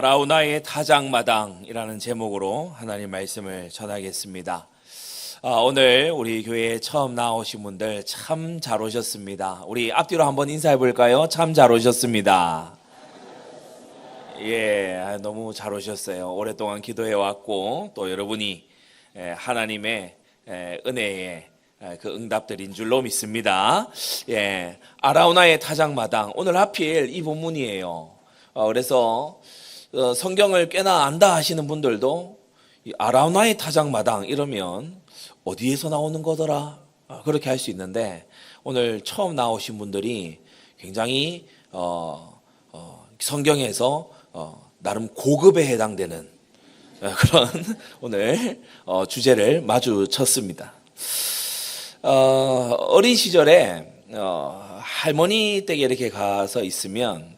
아라우나의 타작마당이라는 제목으로 하나님 말씀을 전하겠습니다. 오늘 우리 교회에 처음 나오신 분들 참 잘 오셨습니다. 우리 앞뒤로 한번 인사해 볼까요? 참 잘 오셨습니다. 예, 너무 잘 오셨어요. 오랫동안 기도해 왔고 또 여러분이 하나님의 은혜에 그 응답들인 줄로 믿습니다. 예, 아라우나의 타작마당, 오늘 하필 이 본문이에요. 그래서 성경을 꽤나 안다 하시는 분들도 이 아라우나의 타작마당 이러면 어디에서 나오는 거더라? 그렇게 할 수 있는데, 오늘 처음 나오신 분들이 굉장히 성경에서 나름 고급에 해당되는 그런 오늘 주제를 마주쳤습니다. 어린 시절에 할머니 댁에 이렇게 가서 있으면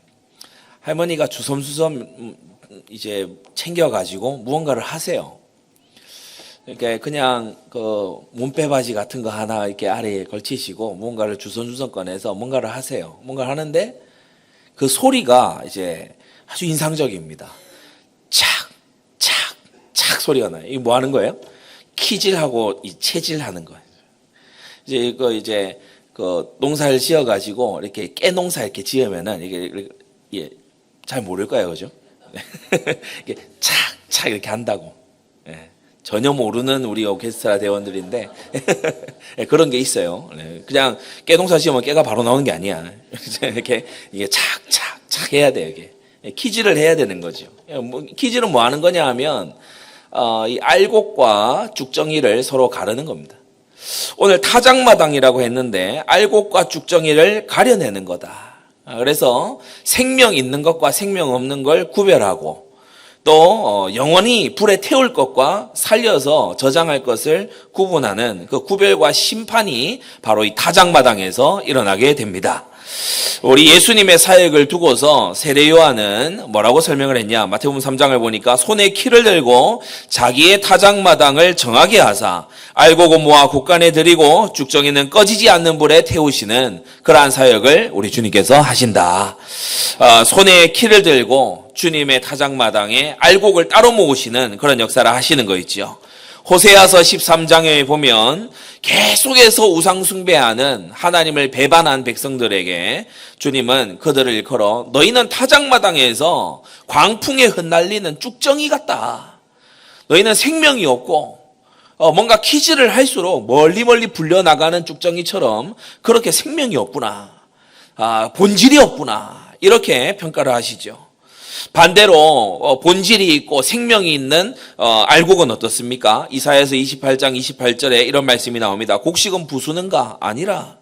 할머니가 주섬주섬 이제 챙겨가지고 무언가를 하세요. 그러니까 그냥 그 몸빼바지 같은 거 하나 이렇게 아래에 걸치시고 무언가를 주섬주섬 꺼내서 뭔가를 하세요. 뭔가를 하는데 그 소리가 이제 아주 인상적입니다. 착, 착, 착 소리가 나요. 이게 뭐 하는 거예요? 키질하고 이 채질하는 거예요. 이제 그 농사를 지어가지고 이렇게 깨농사 이렇게 지으면은 이게 잘 모를 거예요, 그죠? 이게 착, 착 이렇게 한다고. 예. 전혀 모르는 우리 오케스트라 대원들인데 그런 게 있어요. 그냥 깨농사 지으면 깨가 바로 나오는 게 아니야. 이렇게 이게 착, 착, 착 해야 돼요, 이게. 키질을 해야 되는 거죠. 키질은 뭐 하는 거냐 하면 이 알곡과 죽정이를 서로 가르는 겁니다. 오늘 타작마당이라고 했는데 알곡과 죽정이를 가려내는 거다. 그래서 생명 있는 것과 생명 없는 걸 구별하고 또 영원히 불에 태울 것과 살려서 저장할 것을 구분하는 그 구별과 심판이 바로 이 타작마당에서 일어나게 됩니다. 우리 예수님의 사역을 두고서 세례 요한은 뭐라고 설명을 했냐? 마태복음 3장을 보니까 손에 키를 들고 자기의 타작마당을 정하게 하사 알곡은 모아 곳간에 들이고 죽정이는 꺼지지 않는 불에 태우시는 그러한 사역을 우리 주님께서 하신다. 손에 키를 들고 주님의 타작마당에 알곡을 따로 모으시는 그런 역사를 하시는 거 있죠. 호세아서 13장에 보면 계속해서 우상 숭배하는 하나님을 배반한 백성들에게 주님은 그들을 일컬어 너희는 타작마당에서 광풍에 흩날리는 쭉정이 같다. 너희는 생명이 없고 뭔가 키질을 할수록 멀리 불려나가는 쭉정이처럼 그렇게 생명이 없구나. 본질이 없구나. 이렇게 평가를 하시죠. 반대로 본질이 있고 생명이 있는 알곡은 어떻습니까? 이사야서 28장 28절에 이런 말씀이 나옵니다. 곡식은 부수는가? 아니라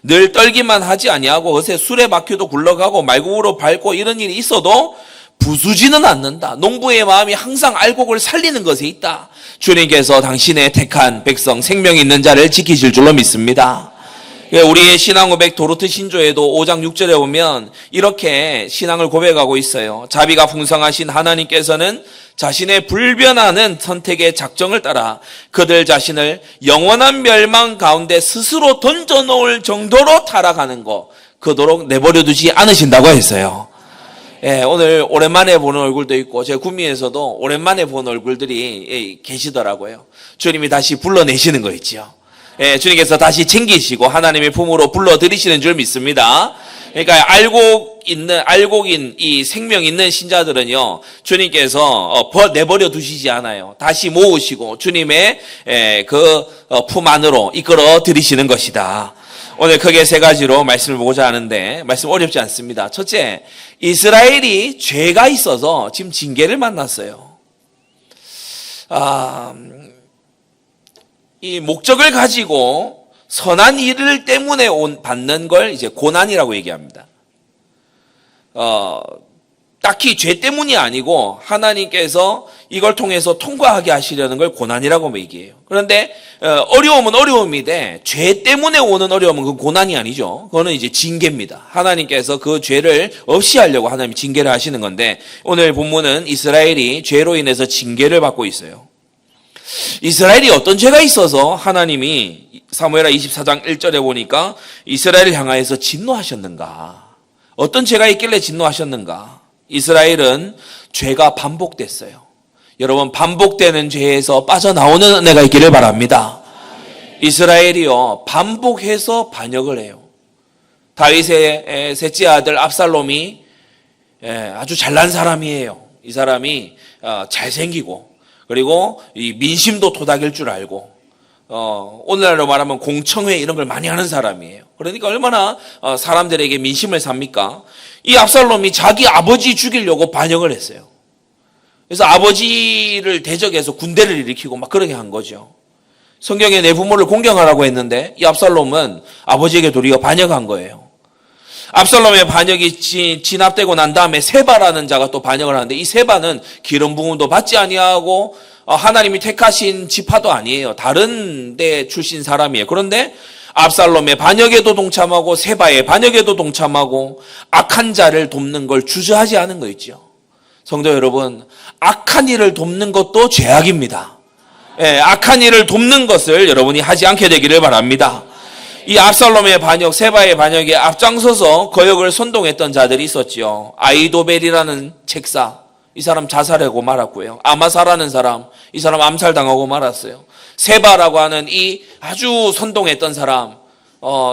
늘 떨기만 하지 아니하고 어새 술에 막혀도 굴러가고 말국으로 밟고 이런 일이 있어도 부수지는 않는다. 농부의 마음이 항상 알곡을 살리는 것에 있다. 주님께서 당신의 택한 백성 생명 있는 자를 지키실 줄로 믿습니다. 우리의 신앙 고백 도르트 신조에도 5장 6절에 보면 이렇게 신앙을 고백하고 있어요. 자비가 풍성하신 하나님께서는 자신의 불변하는 선택의 작정을 따라 그들 자신을 영원한 멸망 가운데 스스로 던져놓을 정도로 타락하는 것 그도록 내버려 두지 않으신다고 했어요. 예, 오늘 오랜만에 보는 얼굴도 있고 제 구미에서도 오랜만에 본 얼굴들이 계시더라고요. 주님이 다시 불러내시는 거 있죠. 예, 주님께서 다시 챙기시고 하나님의 품으로 불러들이시는 줄 믿습니다. 그러니까 알곡인 이 생명 있는 신자들은요, 주님께서 내버려 두시지 않아요. 다시 모으시고 주님의 그 품 안으로 이끌어 들이시는 것이다. 오늘 크게 세 가지로 말씀을 보고자 하는데 말씀 어렵지 않습니다. 첫째, 이스라엘이 죄가 있어서 지금 징계를 만났어요. 이 목적을 가지고 선한 일을 때문에 받는 걸 이제 고난이라고 얘기합니다. 딱히 죄 때문이 아니고 하나님께서 이걸 통해서 통과하게 하시려는 걸 고난이라고 얘기해요. 그런데 어려움은 어려움인데 죄 때문에 오는 어려움은 그 고난이 아니죠. 그거는 이제 징계입니다. 하나님께서 그 죄를 없이 하려고 하나님이 징계를 하시는 건데 오늘 본문은 이스라엘이 죄로 인해서 징계를 받고 있어요. 이스라엘이 어떤 죄가 있어서 하나님이 사무엘하 24장 1절에 보니까 이스라엘을 향하여서 진노하셨는가? 어떤 죄가 있길래 진노하셨는가? 이스라엘은 죄가 반복됐어요. 여러분, 반복되는 죄에서 빠져나오는 은혜가 있기를 바랍니다. 이스라엘이요, 반복해서 반역을 해요. 다윗의 셋째 아들 압살롬이 아주 잘난 사람이에요. 이 사람이 잘생기고, 그리고 이 민심도 토닥일 줄 알고, 오늘날로 말하면 공청회 이런 걸 많이 하는 사람이에요. 그러니까 얼마나 사람들에게 민심을 삽니까? 이 압살롬이 자기 아버지 죽이려고 반역을 했어요. 그래서 아버지를 대적해서 군대를 일으키고 막 그렇게 한 거죠. 성경에 내 부모를 공경하라고 했는데 이 압살롬은 아버지에게 도리어 반역한 거예요. 압살롬의 반역이 진압되고 난 다음에 세바라는 자가 또 반역을 하는데, 이 세바는 기름 부음도 받지 아니하고 하나님이 택하신 지파도 아니에요. 다른 데 출신 사람이에요. 그런데 압살롬의 반역에도 동참하고 세바의 반역에도 동참하고 악한 자를 돕는 걸 주저하지 않은 거 있죠. 성도 여러분, 악한 일을 돕는 것도 죄악입니다. 악한 일을 돕는 것을 여러분이 하지 않게 되기를 바랍니다. 이 압살롬의 반역, 세바의 반역에 앞장서서 거역을 선동했던 자들이 있었지요. 아이도벨이라는 책사, 이 사람 자살하고 말았고요. 아마사라는 사람, 이 사람 암살당하고 말았어요. 세바라고 하는 이 아주 선동했던 사람,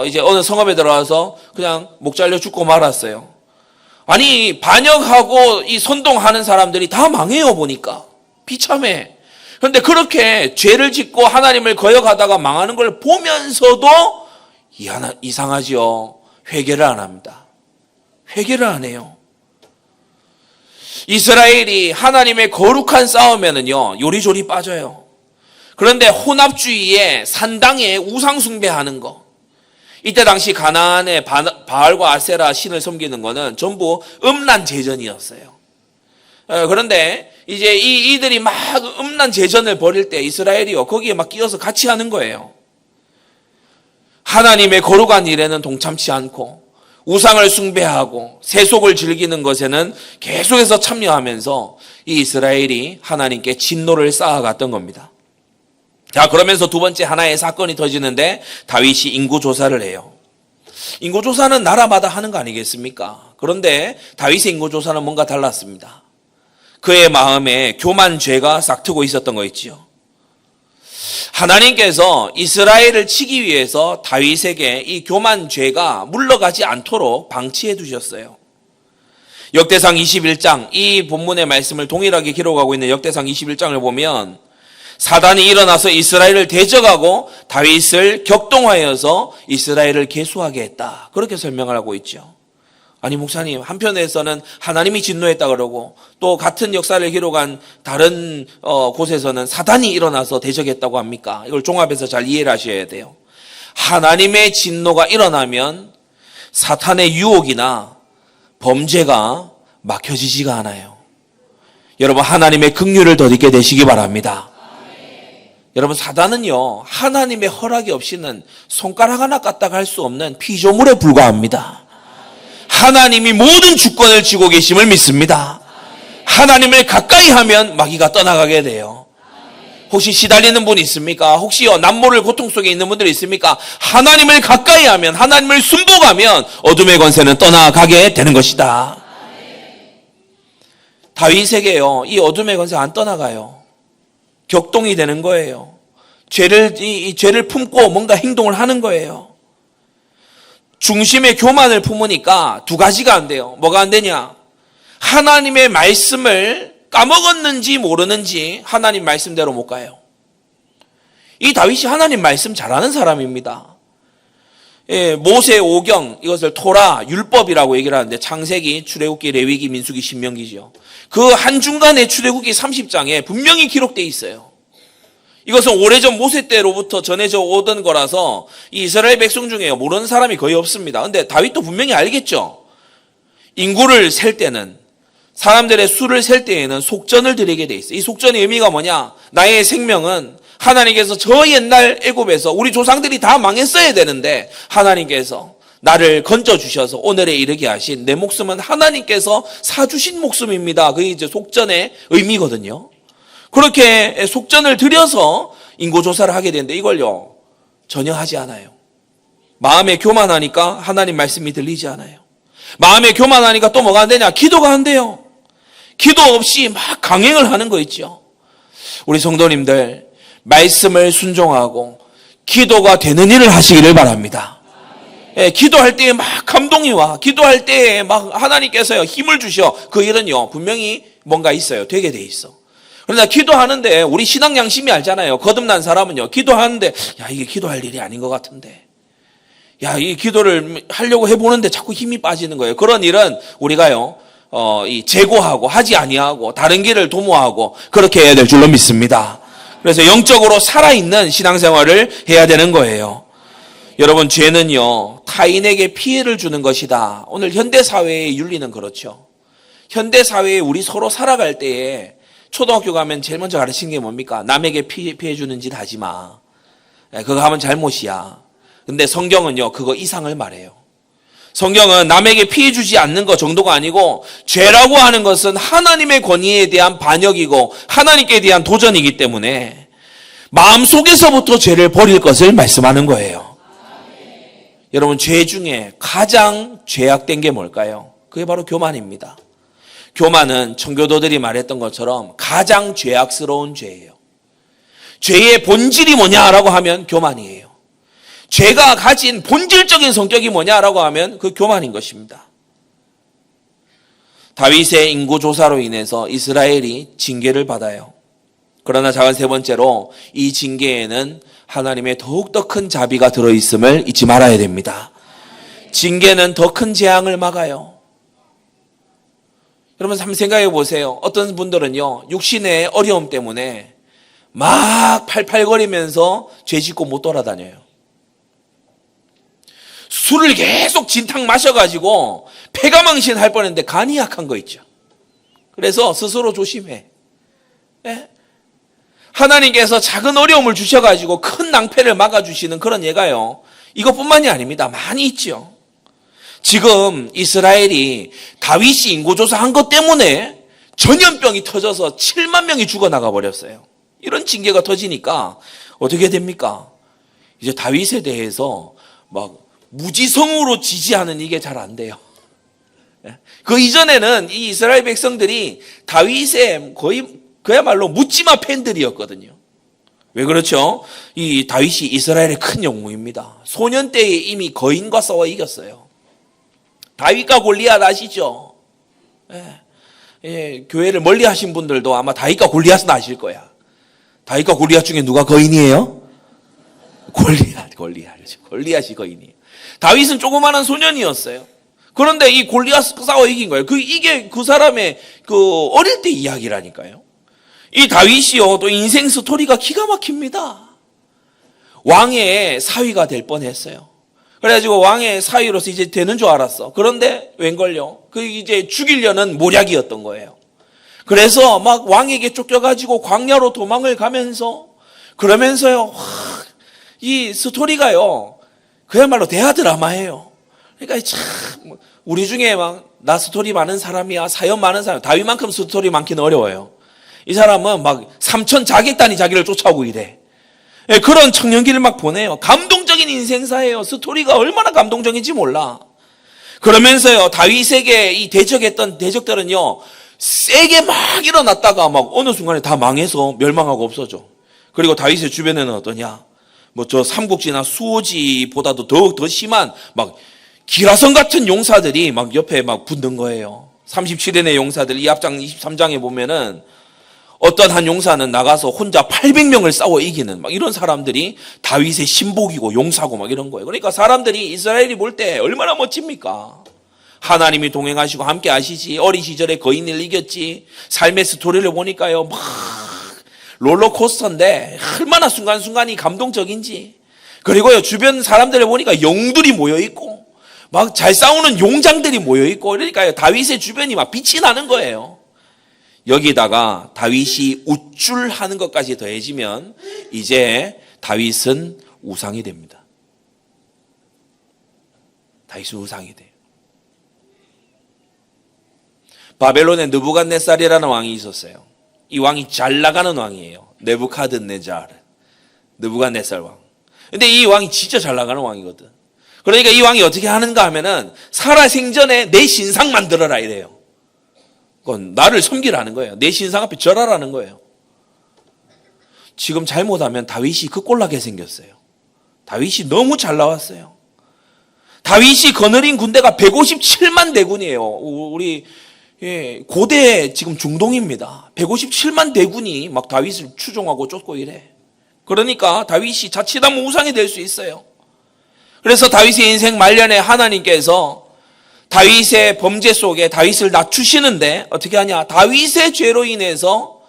이제 어느 성읍에 들어와서 그냥 목 잘려 죽고 말았어요. 아니, 반역하고 이 선동하는 사람들이 다 망해요, 보니까. 비참해. 그런데 그렇게 죄를 짓고 하나님을 거역하다가 망하는 걸 보면서도 이상하지요. 회개를 안 합니다. 회개를 안 해요. 이스라엘이 하나님의 거룩한 싸움에는요, 요리조리 빠져요. 그런데 혼합주의에 산당에 우상 숭배하는 거, 이때 당시 가나안의 바알과 아세라 신을 섬기는 거는 전부 음란 제전이었어요. 그런데 이제 이들이 막 음란 제전을 벌일 때 이스라엘이요, 거기에 막 끼어서 같이 하는 거예요. 하나님의 거룩한 일에는 동참치 않고 우상을 숭배하고 세속을 즐기는 것에는 계속해서 참여하면서 이 이스라엘이 하나님께 진노를 쌓아갔던 겁니다. 자, 그러면서 두 번째 하나의 사건이 터지는데 다윗이 인구조사를 해요. 인구조사는 나라마다 하는 거 아니겠습니까? 그런데 다윗의 인구조사는 뭔가 달랐습니다. 그의 마음에 교만죄가 싹트고 있었던 거 있지요. 하나님께서 이스라엘을 치기 위해서 다윗에게 이 교만죄가 물러가지 않도록 방치해 두셨어요. 역대상 21장, 이 본문의 말씀을 동일하게 기록하고 있는 역대상 21장을 보면 사단이 일어나서 이스라엘을 대적하고 다윗을 격동하여서 이스라엘을 계수하게 했다. 그렇게 설명을 하고 있죠. 아니, 목사님, 한편에서는 하나님이 진노했다 그러고 또 같은 역사를 기록한 다른 곳에서는 사단이 일어나서 대적했다고 합니까? 이걸 종합해서 잘 이해를 하셔야 돼요. 하나님의 진노가 일어나면 사탄의 유혹이나 범죄가 막혀지지가 않아요. 여러분, 하나님의 긍휼을 덧입게 되시기 바랍니다. 여러분, 사단은요, 하나님의 허락이 없이는 손가락 하나 까딱 할 수 없는 피조물에 불과합니다. 하나님이 모든 주권을 쥐고 계심을 믿습니다. 하나님을 가까이 하면 마귀가 떠나가게 돼요. 혹시 시달리는 분 있습니까? 혹시요, 남모를 고통 속에 있는 분들 있습니까? 하나님을 가까이 하면, 하나님을 순복하면 어둠의 권세는 떠나가게 되는 것이다. 다윗에게요, 이 어둠의 권세 안 떠나가요. 격동이 되는 거예요. 이 죄를 품고 뭔가 행동을 하는 거예요. 중심에 교만을 품으니까 두 가지가 안 돼요. 뭐가 안 되냐? 하나님의 말씀을 까먹었는지 모르는지 하나님 말씀대로 못 가요. 이 다윗이 하나님 말씀 잘하는 사람입니다. 모세 오경, 이것을 토라, 율법이라고 얘기를 하는데 창세기, 출애굽기, 레위기, 민수기, 신명기죠. 그 한중간에 출애굽기 30장에 분명히 기록되어 있어요. 이것은 오래전 모세 때로부터 전해져 오던 거라서 이 이스라엘 백성 중에 모르는 사람이 거의 없습니다. 근데 다윗도 분명히 알겠죠. 인구를 셀 때는, 사람들의 수를 셀 때에는 속전을 드리게 돼 있어요. 이 속전의 의미가 뭐냐? 나의 생명은 하나님께서 저 옛날 애굽에서 우리 조상들이 다 망했어야 되는데 하나님께서 나를 건져주셔서 오늘에 이르게 하신 내 목숨은 하나님께서 사주신 목숨입니다. 그게 이제 속전의 의미거든요. 그렇게 속전을 들여서 인구조사를 하게 되는데 이걸요, 전혀 하지 않아요. 마음에 교만하니까 하나님 말씀이 들리지 않아요. 마음에 교만하니까 또 뭐가 안 되냐? 기도가 안 돼요. 기도 없이 막 강행을 하는 거 있죠. 우리 성도님들 말씀을 순종하고 기도가 되는 일을 하시기를 바랍니다. 예, 기도할 때에 막 감동이 와. 기도할 때에 막 하나님께서요 힘을 주셔. 그 일은요 분명히 뭔가 있어요. 되게 돼 있어. 그러나 기도하는데 우리 신앙 양심이 알잖아요. 거듭난 사람은요 기도하는데 야 이게 기도할 일이 아닌 것 같은데, 야 이 기도를 하려고 해보는데 자꾸 힘이 빠지는 거예요. 그런 일은 우리가요 이 재고하고 하지 아니하고 다른 길을 도모하고 그렇게 해야 될 줄로 믿습니다. 그래서 영적으로 살아있는 신앙생활을 해야 되는 거예요. 여러분, 죄는요 타인에게 피해를 주는 것이다. 오늘 현대사회의 윤리는 그렇죠. 현대사회에 우리 서로 살아갈 때에 초등학교 가면 제일 먼저 가르치는 게 뭡니까? 남에게 피해 주는 짓 하지 마. 그거 하면 잘못이야. 근데 성경은요 그거 이상을 말해요. 성경은 남에게 피해 주지 않는 것 정도가 아니고 죄라고 하는 것은 하나님의 권위에 대한 반역이고 하나님께 대한 도전이기 때문에 마음속에서부터 죄를 버릴 것을 말씀하는 거예요. 여러분, 죄 중에 가장 죄악된 게 뭘까요? 그게 바로 교만입니다. 교만은 청교도들이 말했던 것처럼 가장 죄악스러운 죄예요. 죄의 본질이 뭐냐라고 하면 교만이에요. 죄가 가진 본질적인 성격이 뭐냐라고 하면 그 교만인 것입니다. 다윗의 인구조사로 인해서 이스라엘이 징계를 받아요. 그러나 작은 세 번째로 이 징계에는 하나님의 더욱더 큰 자비가 들어있음을 잊지 말아야 됩니다. 징계는 더 큰 재앙을 막아요. 여러분 한번 생각해 보세요. 어떤 분들은요 육신의 어려움 때문에 막 팔팔거리면서 죄 짓고 못 돌아다녀요. 술을 계속 진탕 마셔가지고 폐가망신 할 뻔했는데 간이 약한 거 있죠. 그래서 스스로 조심해. 네? 하나님께서 작은 어려움을 주셔가지고 큰 낭패를 막아주시는 그런 예가요 이것뿐만이 아닙니다. 많이 있죠. 지금 이스라엘이 다윗이 인구조사한 것 때문에 전염병이 터져서 7만 명이 죽어나가 버렸어요. 이런 징계가 터지니까 어떻게 됩니까? 이제 다윗에 대해서 막 무지성으로 지지하는 이게 잘 안 돼요. 그 이전에는 이 이스라엘 백성들이 다윗의 거의 그야말로 묻지마 팬들이었거든요. 왜 그렇죠? 이 다윗이 이스라엘의 큰 영웅입니다. 소년 때에 이미 거인과 싸워 이겼어요. 다윗과 골리앗 아시죠? 교회를 멀리 하신 분들도 아마 다윗과 골리앗은 아실 거야. 다윗과 골리앗 중에 누가 거인이에요? 골리앗이 거인이에요. 다윗은 조그마한 소년이었어요. 그런데 이 골리앗 싸워 이긴 거예요. 이게 그 사람의 그 어릴 때 이야기라니까요. 이 다윗이요 또 인생 스토리가 기가 막힙니다. 왕의 사위가 될 뻔했어요. 그래가지고 왕의 사위로서 이제 되는 줄 알았어. 그런데 웬걸요? 그 이제 죽이려는 모략이었던 거예요. 그래서 막 왕에게 쫓겨가지고 광야로 도망을 가면서 그러면서요 이 스토리가요 그야말로 대하 드라마예요. 그러니까 참 우리 중에 막 나 스토리 많은 사람이야, 사연 많은 사람, 다윗만큼 스토리 많기는 어려워요. 이 사람은 막 3천 자객단이 자기를 쫓아오고 이래. 그런 청년기를 막 보내요. 감동적인 인생사예요. 스토리가 얼마나 감동적인지 몰라. 그러면서요 다윗에게 이 대적했던 대적들은요 세게 막 일어났다가 막 어느 순간에 다 망해서 멸망하고 없어져. 그리고 다윗의 주변에는 어떠냐? 뭐 저 삼국지나 수호지보다도 더 심한 막 기라성 같은 용사들이 막 옆에 막 붙는 거예요. 37인의 용사들, 이 앞장 23장에 보면은 어떤 한 용사는 나가서 혼자 800명을 싸워 이기는 막 이런 사람들이 다윗의 신복이고 용사고 막 이런 거예요. 그러니까 사람들이 이스라엘이 볼 때 얼마나 멋집니까? 하나님이 동행하시고 함께 하시지. 어린 시절에 거인을 이겼지. 삶의 스토리를 보니까요 막 롤러코스터인데 얼마나 순간순간이 감동적인지. 그리고요 주변 사람들을 보니까 영웅들이 모여있고 막 잘 싸우는 용장들이 모여있고 그러니까요 다윗의 주변이 막 빛이 나는 거예요. 여기다가 다윗이 우쭐하는 것까지 더해지면 이제 다윗은 우상이 됩니다. 다윗은 우상이 돼요. 바벨론에 느부갓네살이라는 왕이 있었어요. 이 왕이 잘 나가는 왕이에요. 느부갓네살 왕. 근데 이 왕이 진짜 잘 나가는 왕이거든. 그러니까 이 왕이 어떻게 하는가 하면은 살아생전에 내 신상 만들어라 이래요. 그건 나를 섬기라는 거예요. 내 신상 앞에 절하라는 거예요. 지금 잘못하면 다윗이 그 꼴나게 생겼어요. 다윗이 너무 잘 나왔어요. 다윗이 거느린 군대가 157만 대군이에요. 우리 고대 지금 중동입니다. 157만 대군이 막 다윗을 추종하고 쫓고 이래. 그러니까 다윗이 자칫하면 우상이 될 수 있어요. 그래서 다윗의 인생 말년에 하나님께서 다윗의 범죄 속에 다윗을 낮추시는데 어떻게 하냐? 다윗의 죄로 인해서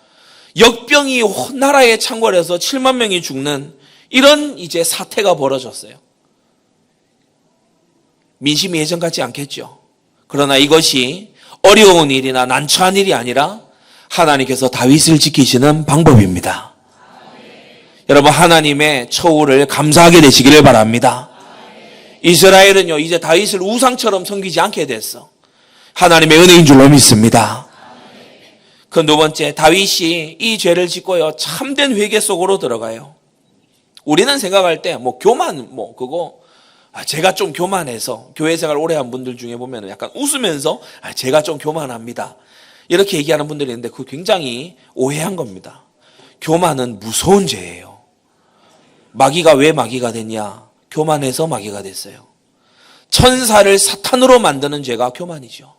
역병이 나라에 창궐해서 7만 명이 죽는 이런 이제 사태가 벌어졌어요. 민심이 예전 같지 않겠죠. 그러나 이것이 어려운 일이나 난처한 일이 아니라 하나님께서 다윗을 지키시는 방법입니다. 여러분, 하나님의 처우를 감사하게 되시기를 바랍니다. 이스라엘은요, 이제 다윗을 우상처럼 섬기지 않게 됐어. 하나님의 은혜인 줄로 믿습니다. 그 두 번째, 다윗이 이 죄를 짓고요, 참된 회개 속으로 들어가요. 우리는 생각할 때, 교만, 그거, 제가 좀 교만해서, 교회 생활 오래 한 분들 중에 보면 약간 웃으면서, 제가 좀 교만합니다. 이렇게 얘기하는 분들이 있는데, 그거 굉장히 오해한 겁니다. 교만은 무서운 죄예요. 마귀가 왜 마귀가 됐냐? 교만해서 마귀가 됐어요. 천사를 사탄으로 만드는 죄가 교만이죠.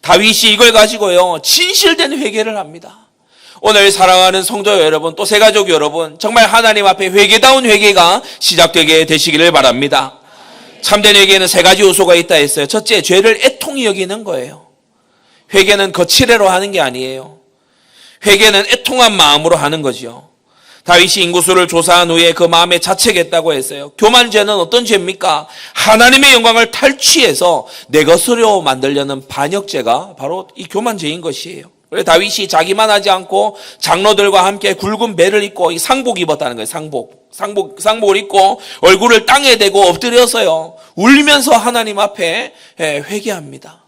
다윗이 이걸 가지고요, 진실된 회개를 합니다. 오늘 사랑하는 성도 여러분, 또 새가족 여러분, 정말 하나님 앞에 회개다운 회개가 시작되게 되시기를 바랍니다. 참된 회개는 세 가지 요소가 있다 했어요. 첫째, 죄를 애통히 여기는 거예요. 회개는 거칠애로 하는 게 아니에요. 회개는 애통한 마음으로 하는 거죠. 다윗이 인구수를 조사한 후에 그 마음에 자책했다고 했어요. 교만죄는 어떤 죄입니까? 하나님의 영광을 탈취해서 내 것으로 만들려는 반역죄가 바로 이 교만죄인 것이에요. 그래서 다윗이 자기만 하지 않고 장로들과 함께 굵은 배를 입고 이 상복 입었다는 거예요. 상복을 입고 얼굴을 땅에 대고 엎드려서요, 울면서 하나님 앞에 회개합니다.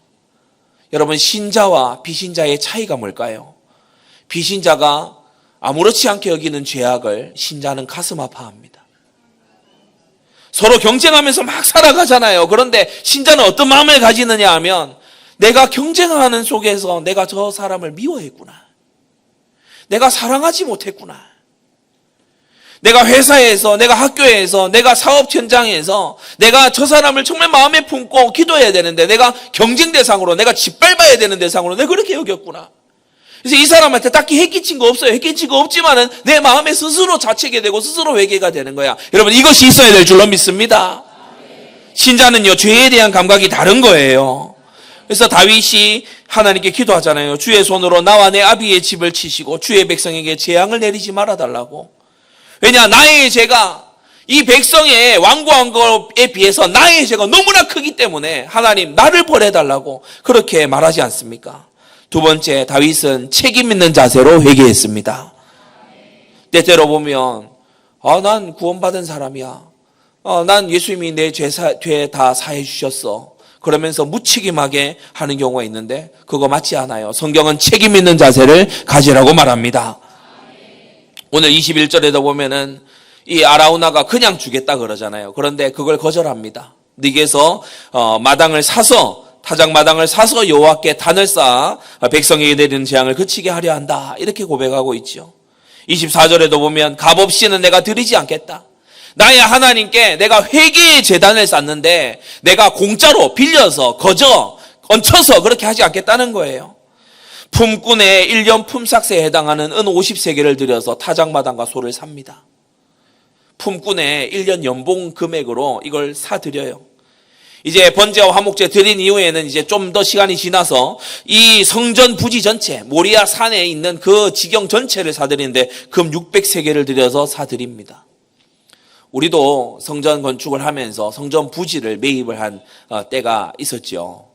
여러분, 신자와 비신자의 차이가 뭘까요? 비신자가 아무렇지 않게 여기는 죄악을 신자는 가슴 아파합니다. 서로 경쟁하면서 막 살아가잖아요. 그런데 신자는 어떤 마음을 가지느냐 하면, 내가 경쟁하는 속에서 내가 저 사람을 미워했구나. 내가 사랑하지 못했구나. 내가 회사에서, 내가 학교에서, 내가 사업 현장에서 내가 저 사람을 정말 마음에 품고 기도해야 되는데 내가 경쟁 대상으로, 내가 짓밟아야 되는 대상으로 내가 그렇게 여겼구나. 그래서 이 사람한테 딱히 해끼친 거 없어요. 해끼친 거 없지만은 내 마음에 스스로 자책이 되고 스스로 회개가 되는 거야. 여러분, 이것이 있어야 될 줄로 믿습니다. 신자는요, 죄에 대한 감각이 다른 거예요. 그래서 다윗이 하나님께 기도하잖아요. 주의 손으로 나와 내 아비의 집을 치시고 주의 백성에게 재앙을 내리지 말아달라고. 왜냐, 나의 죄가 이 백성의 완고한 것에 비해서 나의 죄가 너무나 크기 때문에 하나님, 나를 벌해달라고 그렇게 말하지 않습니까? 두 번째, 다윗은 책임 있는 자세로 회개했습니다. 때때로 보면 난 구원받은 사람이야. 난 예수님이 내 죄 다 사해 주셨어. 그러면서 무책임하게 하는 경우가 있는데 그거 맞지 않아요. 성경은 책임 있는 자세를 가지라고 말합니다. 오늘 21절에도 보면은 이 아라우나가 그냥 주겠다 그러잖아요. 그런데 그걸 거절합니다. 네게서 마당을 사서, 타작 마당을 사서 여호와께 단을 쌓아 백성에게 내리는 재앙을 그치게 하려 한다. 이렇게 고백하고 있죠. 24절에도 보면 값없이는 내가 드리지 않겠다. 나의 하나님께 내가 회개의 제단을 쌓는데 내가 공짜로 빌려서 얹혀서 그렇게 하지 않겠다는 거예요. 품꾼의 1년 품삯에 해당하는 은 50세겔을 들여서 타작마당과 소를 삽니다. 품꾼의 1년 연봉 금액으로 이걸 사드려요. 이제 번제와 화목제 드린 이후에는 이제 좀 더 시간이 지나서 이 성전 부지 전체, 모리아 산에 있는 그 지경 전체를 사드리는데 금 600세겔을 들여서 사드립니다. 우리도 성전 건축을 하면서 성전 부지를 매입을 한 때가 있었죠.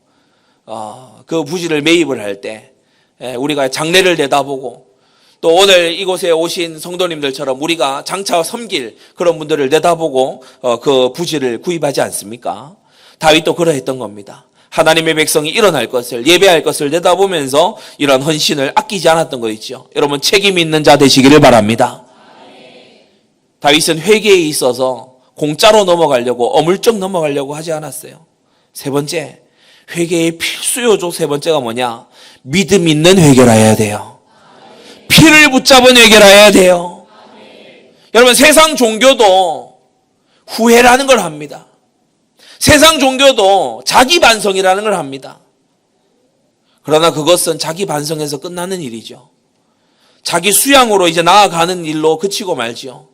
그 부지를 매입을 할 때 우리가 장례를 내다보고, 또 오늘 이곳에 오신 성도님들처럼 우리가 장차 섬길 그런 분들을 내다보고 그 부지를 구입하지 않습니까? 다윗도 그러했던 겁니다. 하나님의 백성이 일어날 것을, 예배할 것을 내다보면서 이런 헌신을 아끼지 않았던 거 있죠. 여러분, 책임 있는 자 되시기를 바랍니다. 다윗은 회개에 있어서 공짜로 넘어가려고, 어물쩍 넘어가려고 하지 않았어요. 세 번째, 회개의 필수 요소 세 번째가 뭐냐? 믿음 있는 회개를 해야 돼요. 피를 붙잡은 회개를 해야 돼요. 여러분, 세상 종교도 후회라는 걸 합니다. 세상 종교도 자기 반성이라는 걸 합니다. 그러나 그것은 자기 반성에서 끝나는 일이죠. 자기 수양으로 이제 나아가는 일로 그치고 말지요.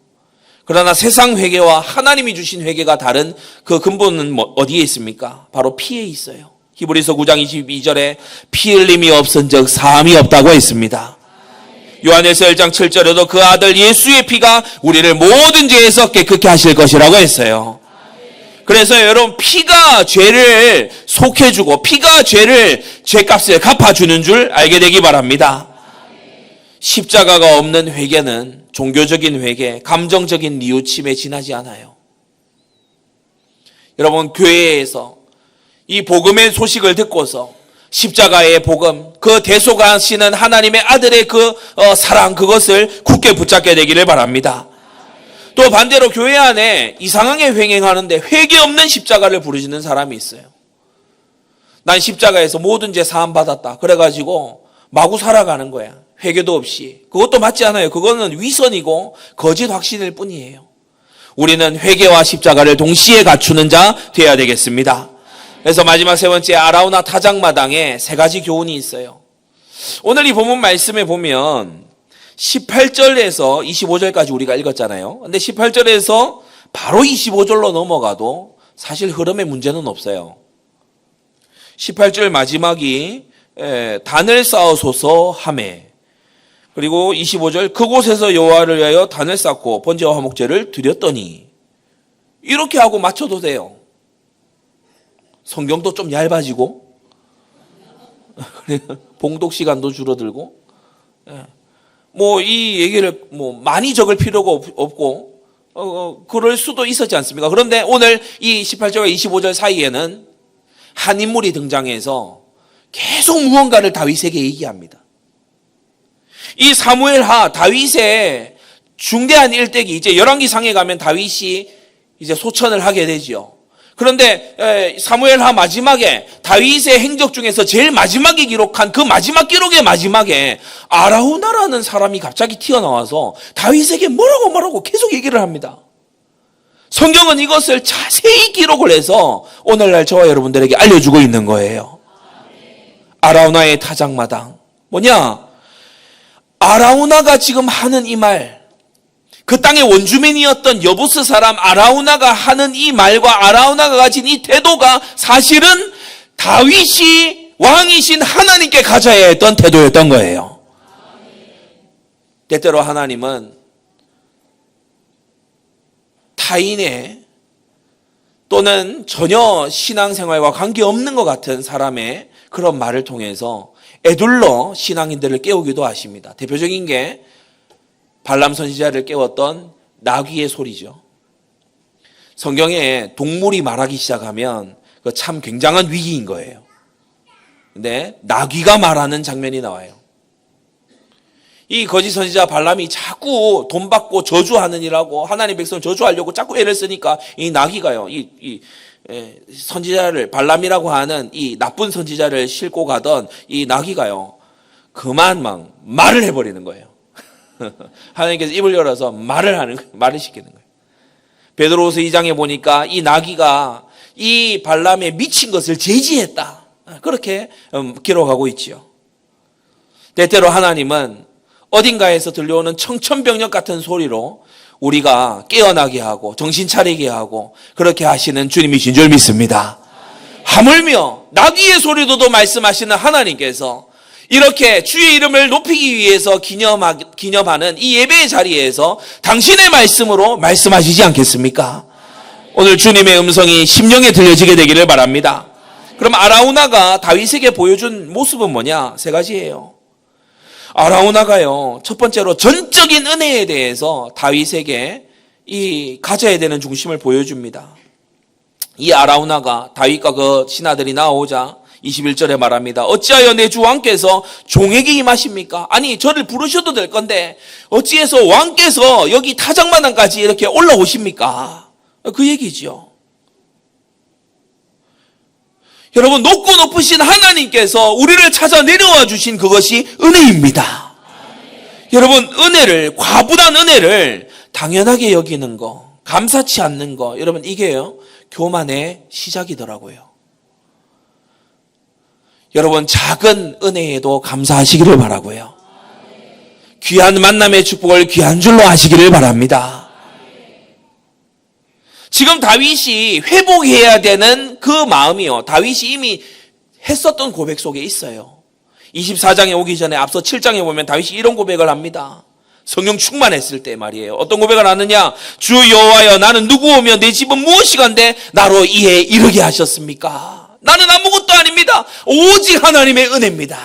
그러나 세상 회개와 하나님이 주신 회개가 다른 그 근본은 어디에 있습니까? 바로 피에 있어요. 히브리서 9장 22절에 피 흘림이 없은 적 사함이 없다고 했습니다. 요한일서 1장 7절에도 그 아들 예수의 피가 우리를 모든 죄에서 깨끗게 하실 것이라고 했어요. 그래서 여러분, 피가 죄를 속해주고 피가 죄값을 갚아주는 줄 알게 되기 바랍니다. 십자가가 없는 회개는 종교적인 회개, 감정적인 뉘우침에 지나지 않아요. 여러분, 교회에서 이 복음의 소식을 듣고서 십자가의 복음, 그 대속하시는 하나님의 아들의 그 사랑, 그것을 굳게 붙잡게 되기를 바랍니다. 또 반대로 교회 안에 이상하게 횡행하는데 회개 없는 십자가를 부르시는 사람이 있어요. 난 십자가에서 모든 죄 사함 받았다. 그래가지고 마구 살아가는 거야. 회개도 없이. 그것도 맞지 않아요. 그거는 위선이고 거짓 확신일 뿐이에요. 우리는 회개와 십자가를 동시에 갖추는 자 되어야 되겠습니다. 그래서 마지막 세 번째, 아라우나 타작마당에 세 가지 교훈이 있어요. 오늘 이 본문 말씀에 보면 18절에서 25절까지 우리가 읽었잖아요. 근데 18절에서 바로 25절로 넘어가도 사실 흐름에 문제는 없어요. 18절 마지막이 단을 쌓으소서 하매, 그리고 25절 그곳에서 여호와를 위하여 단을 쌓고 번제와 화목제를 드렸더니, 이렇게 하고 맞춰도 돼요. 성경도 좀 얇아지고 봉독 시간도 줄어들고, 이 얘기를 많이 적을 필요가 없고 그럴 수도 있었지 않습니까? 그런데 오늘 이 18절과 25절 사이에는 한 인물이 등장해서 계속 무언가를 다윗에게 얘기합니다. 이 사무엘하, 다윗의 중대한 일대기, 이제 열왕기상에 가면 다윗이 이제 소천을 하게 되지요. 그런데 사무엘하 마지막에 다윗의 행적 중에서 제일 마지막에 기록한 그 마지막 기록의 마지막에 아라우나라는 사람이 갑자기 튀어나와서 다윗에게 뭐라고 계속 얘기를 합니다. 성경은 이것을 자세히 기록을 해서 오늘날 저와 여러분들에게 알려주고 있는 거예요. 아라우나의 타작마당. 뭐냐? 아라우나가 지금 하는 이 말, 그 땅의 원주민이었던 여부스 사람 아라우나가 하는 이 말과 아라우나가 가진 이 태도가 사실은 다윗이 왕이신 하나님께 가져야 했던 태도였던 거예요. 때때로 하나님은 타인의 또는 전혀 신앙생활과 관계없는 것 같은 사람의 그런 말을 통해서 에둘러 신앙인들을 깨우기도 하십니다. 대표적인 게 발람 선지자를 깨웠던 나귀의 소리죠. 성경에 동물이 말하기 시작하면 그 참 굉장한 위기인 거예요. 근데 나귀가 말하는 장면이 나와요. 이 거짓 선지자 발람이 자꾸 돈 받고 저주하는 일하고 하나님 백성을 저주하려고 자꾸 애를 쓰니까 이 나귀가요, 선지자를, 발람이라고 하는 이 나쁜 선지자를 싣고 가던 이 나귀가요, 그만 막 말을 해버리는 거예요. 하나님께서 입을 열어서 말을 시키는 거예요. 베드로후서 2장에 보니까 이 나귀가 이 발람의 미친 것을 제지했다. 그렇게 기록하고 있지요. 때때로 하나님은 어딘가에서 들려오는 청천벽력 같은 소리로 우리가 깨어나게 하고 정신 차리게 하고 그렇게 하시는 주님이신 줄 믿습니다. 하물며 나귀의 소리로도 말씀하시는 하나님께서 이렇게 주의 이름을 높이기 위해서 기념하는 이 예배의 자리에서 당신의 말씀으로 말씀하시지 않겠습니까? 오늘 주님의 음성이 심령에 들려지게 되기를 바랍니다. 그럼 아라우나가 다윗에게 보여준 모습은 뭐냐? 세 가지예요. 아라우나가요, 첫 번째로 전적인 은혜에 대해서 다윗에게 가져야 되는 중심을 보여줍니다. 이 아라우나가 다윗과 그 신하들이 나오자 21절에 말합니다. 어찌하여 내 주 왕께서 종에게 임하십니까? 아니, 저를 부르셔도 될 건데 어찌해서 왕께서 여기 타작마당까지 이렇게 올라오십니까? 그 얘기지요. 여러분, 높고 높으신 하나님께서 우리를 찾아 내려와 주신 그것이 은혜입니다. 여러분, 은혜를, 과분한 은혜를 당연하게 여기는 거, 감사치 않는 거, 여러분, 이게요, 교만의 시작이더라고요. 여러분, 작은 은혜에도 감사하시기를 바라고요. 귀한 만남의 축복을 귀한 줄로 하시기를 바랍니다. 지금 다윗이 회복해야 되는 그 마음이요, 다윗이 이미 했었던 고백 속에 있어요. 24장에 오기 전에 앞서 7장에 보면 다윗이 이런 고백을 합니다. 성령 충만했을 때 말이에요. 어떤 고백을 하느냐? 주 여호와여, 나는 누구오며 내 집은 무엇이간데 나로 이에 이르게 하셨습니까? 나는 아무것도 아닙니다. 오직 하나님의 은혜입니다.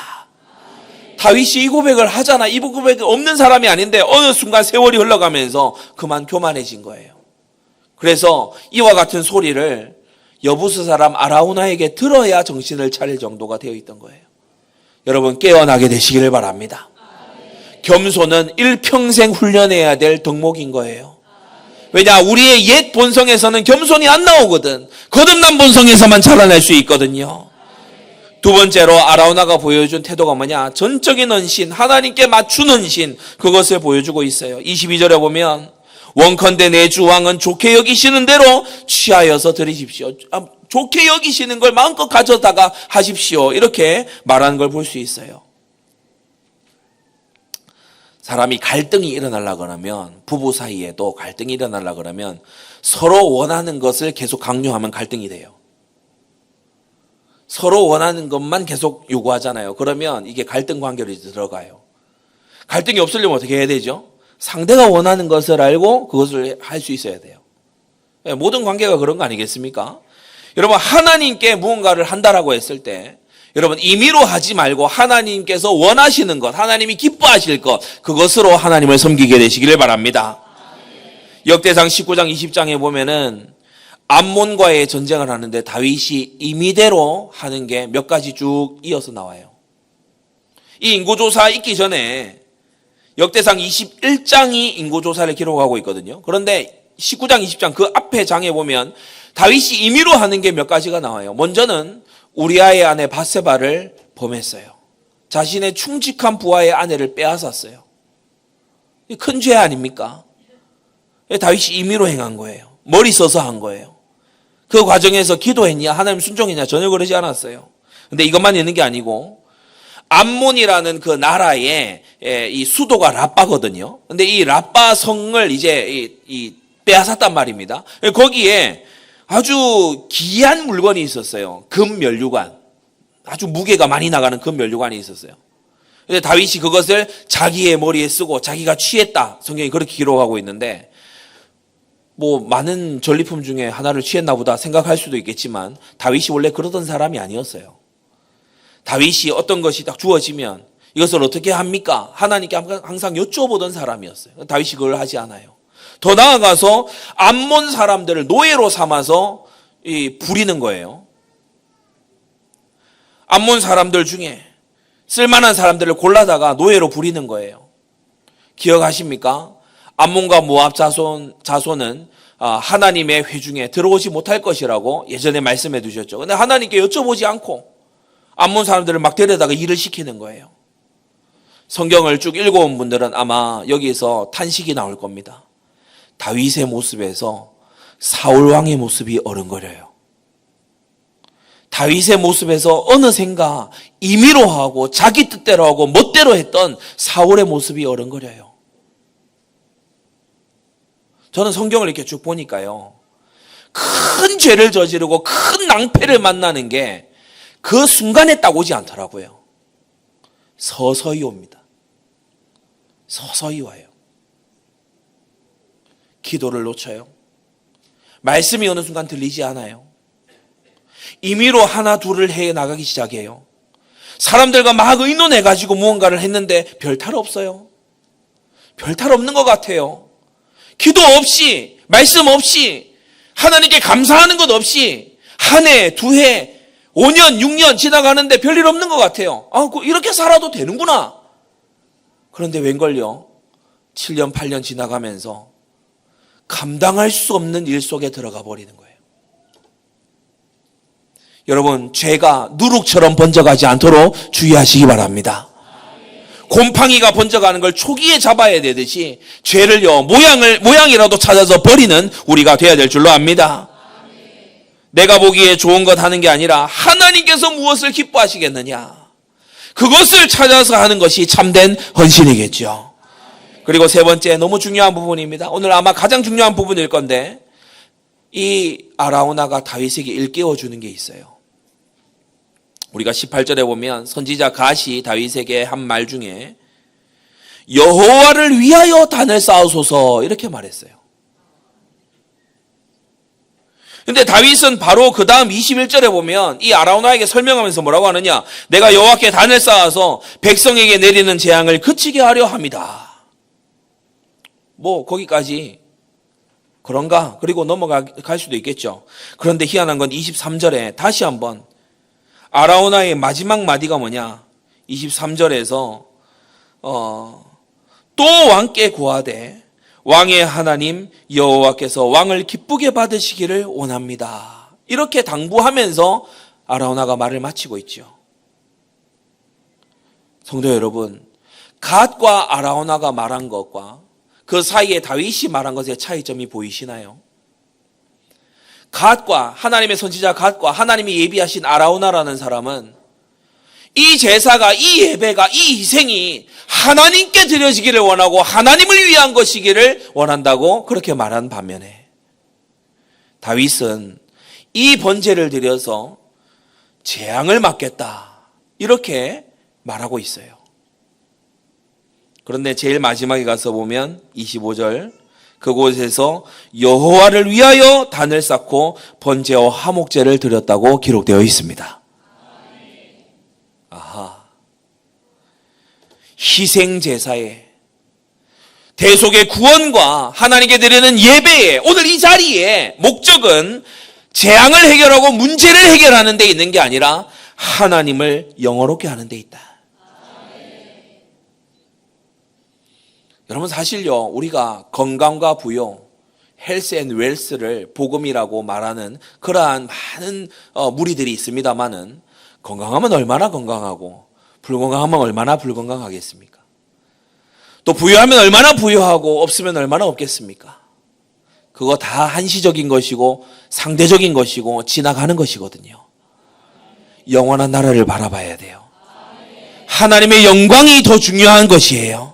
다윗이 이 고백을 하잖아. 이 고백이 없는 사람이 아닌데 어느 순간 세월이 흘러가면서 그만 교만해진 거예요. 그래서 이와 같은 소리를 여부스 사람 아라우나에게 들어야 정신을 차릴 정도가 되어 있던 거예요. 여러분, 깨어나게 되시기를 바랍니다. 겸손은 일평생 훈련해야 될 덕목인 거예요. 왜냐, 우리의 옛 본성에서는 겸손이 안 나오거든. 거듭난 본성에서만 자라날 수 있거든요. 두 번째로 아라우나가 보여준 태도가 뭐냐? 전적인 헌신, 하나님께 맞춘 헌신, 그것을 보여주고 있어요. 22절에 보면 원컨대 내 주 왕은 좋게 여기시는 대로 취하여서 드리십시오. 좋게 여기시는 걸 마음껏 가져다가 하십시오. 이렇게 말하는 걸 볼 수 있어요. 사람이 갈등이 일어나려고 그러면, 부부 사이에도 갈등이 일어나려고 그러면 서로 원하는 것을 계속 강요하면 갈등이 돼요. 서로 원하는 것만 계속 요구하잖아요. 그러면 이게 갈등 관계로 들어가요. 갈등이 없으려면 어떻게 해야 되죠? 상대가 원하는 것을 알고 그것을 할 수 있어야 돼요. 모든 관계가 그런 거 아니겠습니까? 여러분, 하나님께 무언가를 한다라고 했을 때 여러분, 임의로 하지 말고 하나님께서 원하시는 것, 하나님이 기뻐하실 것, 그것으로 하나님을 섬기게 되시기를 바랍니다. 역대상 19장 20장에 보면은 암몬과의 전쟁을 하는데 다윗이 임의대로 하는 게 몇 가지 쭉 이어서 나와요. 이 인구조사 있기 전에 역대상 21장이 인구조사를 기록하고 있거든요. 그런데 19장 20장 그 앞에 장에 보면 다윗이 임의로 하는 게 몇 가지가 나와요. 먼저는 우리아의 아내 밧세바를 범했어요. 자신의 충직한 부하의 아내를 빼앗았어요. 큰 죄 아닙니까? 다윗이 임의로 행한 거예요. 머리 써서 한 거예요. 그 과정에서 기도했냐, 하나님 순종했냐, 전혀 그러지 않았어요. 근데 이것만 있는 게 아니고 암몬이라는 그 나라의 이 수도가 라빠거든요. 근데 이 라빠 성을 이제 빼앗았단 말입니다. 거기에 아주 귀한 물건이 있었어요. 금 면류관. 아주 무게가 많이 나가는 금 면류관이 있었어요. 근데 다윗이 그것을 자기의 머리에 쓰고 자기가 취했다. 성경이 그렇게 기록하고 있는데, 뭐 많은 전리품 중에 하나를 취했나 보다 생각할 수도 있겠지만 다윗이 원래 그러던 사람이 아니었어요. 다윗이 어떤 것이 딱 주어지면 이것을 어떻게 합니까? 하나님께 항상 여쭤보던 사람이었어요. 다윗이 그걸 하지 않아요. 더 나아가서 암몬 사람들을 노예로 삼아서 부리는 거예요. 암몬 사람들 중에 쓸만한 사람들을 골라다가 노예로 부리는 거예요. 기억하십니까? 암몬과 모압 자손은 하나님의 회중에 들어오지 못할 것이라고 예전에 말씀해 두셨죠. 근데 하나님께 여쭤보지 않고 암몬 사람들을 막 데려다가 일을 시키는 거예요. 성경을 쭉 읽어온 분들은 아마 여기에서 탄식이 나올 겁니다. 다윗의 모습에서 사울 왕의 모습이 어른거려요. 다윗의 모습에서 어느샌가 임의로 하고 자기 뜻대로 하고 멋대로 했던 사울의 모습이 어른거려요. 저는 성경을 이렇게 쭉 보니까요, 큰 죄를 저지르고 큰 낭패를 만나는 게 그 순간에 딱 오지 않더라고요. 서서히 옵니다. 서서히 와요. 기도를 놓쳐요. 말씀이 어느 순간 들리지 않아요. 임의로 하나 둘을 해 나가기 시작해요. 사람들과 막 의논해가지고 무언가를 했는데 별 탈 없어요. 별 탈 없는 것 같아요. 기도 없이, 말씀 없이, 하나님께 감사하는 것 없이 한 해, 두 해, 5년, 6년 지나가는데 별일 없는 것 같아요. 이렇게 살아도 되는구나. 그런데 웬걸요? 7년, 8년 지나가면서 감당할 수 없는 일 속에 들어가 버리는 거예요. 여러분, 죄가 누룩처럼 번져가지 않도록 주의하시기 바랍니다. 곰팡이가 번져가는 걸 초기에 잡아야 되듯이 죄를요, 모양이라도 찾아서 버리는 우리가 돼야 될 줄로 압니다. 내가 보기에 좋은 것 하는 게 아니라 하나님께서 무엇을 기뻐하시겠느냐, 그것을 찾아서 하는 것이 참된 헌신이겠죠. 그리고 세 번째, 너무 중요한 부분입니다. 오늘 아마 가장 중요한 부분일 건데, 이 아라우나가 다윗에게 일깨워 주는 게 있어요. 우리가 18절에 보면 선지자 갓이 다윗에게 한 말 중에 여호와를 위하여 단을 쌓으소서 이렇게 말했어요. 근데 다윗은 바로 그 다음 21절에 보면 이 아라우나에게 설명하면서 뭐라고 하느냐, 내가 여호와께 단을 쌓아서 백성에게 내리는 재앙을 그치게 하려 합니다. 뭐 거기까지 그런가? 그리고 넘어갈 수도 있겠죠. 그런데 희한한 건 23절에 다시 한번 아라우나의 마지막 마디가 뭐냐, 23절에서 또 왕께 구하되 왕의 하나님 여호와께서 왕을 기쁘게 받으시기를 원합니다. 이렇게 당부하면서 아라우나가 말을 마치고 있죠. 성도 여러분, 갓과 아라우나가 말한 것과 그 사이에 다윗이 말한 것의 차이점이 보이시나요? 갓과, 하나님의 선지자 갓과 하나님이 예비하신 아라우나라는 사람은 이 제사가, 이 예배가, 이 희생이 하나님께 드려지기를 원하고 하나님을 위한 것이기를 원한다고 그렇게 말한 반면에, 다윗은 이 번제를 드려서 재앙을 막겠다 이렇게 말하고 있어요. 그런데 제일 마지막에 가서 보면 25절, 그곳에서 여호와를 위하여 단을 쌓고 번제와 화목제를 드렸다고 기록되어 있습니다. 아하, 희생제사의 대속의 구원과 하나님께 드리는 예배의 오늘 이 자리에 목적은 재앙을 해결하고 문제를 해결하는 데 있는 게 아니라 하나님을 영화롭게 하는 데 있다. 여러분, 사실요, 우리가 건강과 부요, 헬스 앤 웰스를 복음이라고 말하는 그러한 많은 무리들이 있습니다만은, 건강하면 얼마나 건강하고 불건강하면 얼마나 불건강하겠습니까? 또 부유하면 얼마나 부유하고 없으면 얼마나 없겠습니까? 그거 다 한시적인 것이고 상대적인 것이고 지나가는 것이거든요. 영원한 나라를 바라봐야 돼요. 하나님의 영광이 더 중요한 것이에요.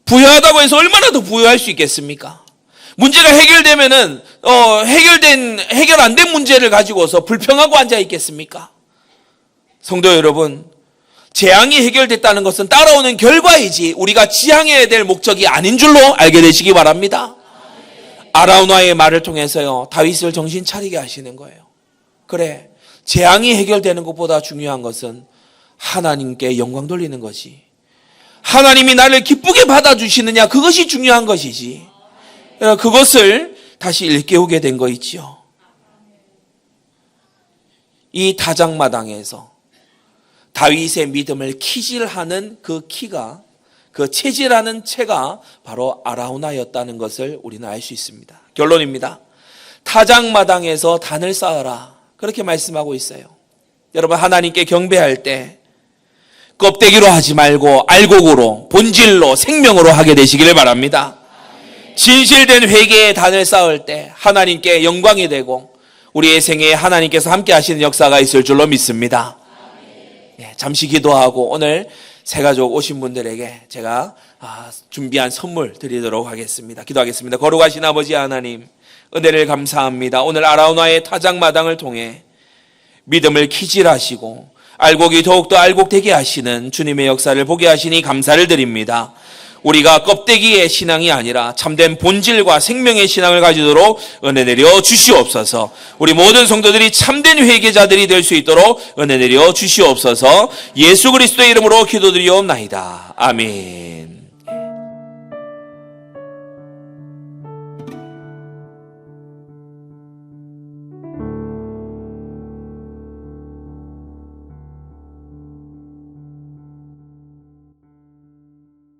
부유하다고 해서 얼마나 더 부유할 수 있겠습니까? 문제가 해결되면은 해결 안 된 문제를 가지고서 불평하고 앉아 있겠습니까? 성도 여러분, 재앙이 해결됐다는 것은 따라오는 결과이지 우리가 지향해야 될 목적이 아닌 줄로 알게 되시기 바랍니다. 아라우나의 말을 통해서요, 다윗을 정신 차리게 하시는 거예요. 그래, 재앙이 해결되는 것보다 중요한 것은 하나님께 영광 돌리는 것이, 하나님이 나를 기쁘게 받아주시느냐, 그것이 중요한 것이지. 그것을 다시 일깨우게 된 거 있지요. 이 타작마당에서 다윗의 믿음을 키질하는 그 키가, 그 체질하는 체가 바로 아라우나였다는 것을 우리는 알 수 있습니다. 결론입니다. 타작마당에서 단을 쌓아라, 그렇게 말씀하고 있어요. 여러분, 하나님께 경배할 때 껍데기로 하지 말고 알곡으로, 본질로, 생명으로 하게 되시기를 바랍니다. 진실된 회개의 단을 쌓을 때 하나님께 영광이 되고 우리의 생애에 하나님께서 함께 하시는 역사가 있을 줄로 믿습니다. 잠시 기도하고 오늘 새가족 오신 분들에게 제가 준비한 선물 드리도록 하겠습니다. 기도하겠습니다. 거룩하신 아버지 하나님, 은혜를 감사합니다. 오늘 아라우나의 타작마당을 통해 믿음을 키질하시고 알곡이 더욱더 알곡되게 하시는 주님의 역사를 보게 하시니 감사를 드립니다. 우리가 껍데기의 신앙이 아니라 참된 본질과 생명의 신앙을 가지도록 은혜 내려 주시옵소서. 우리 모든 성도들이 참된 회개자들이 될 수 있도록 은혜 내려 주시옵소서. 예수 그리스도의 이름으로 기도드리옵나이다. 아멘.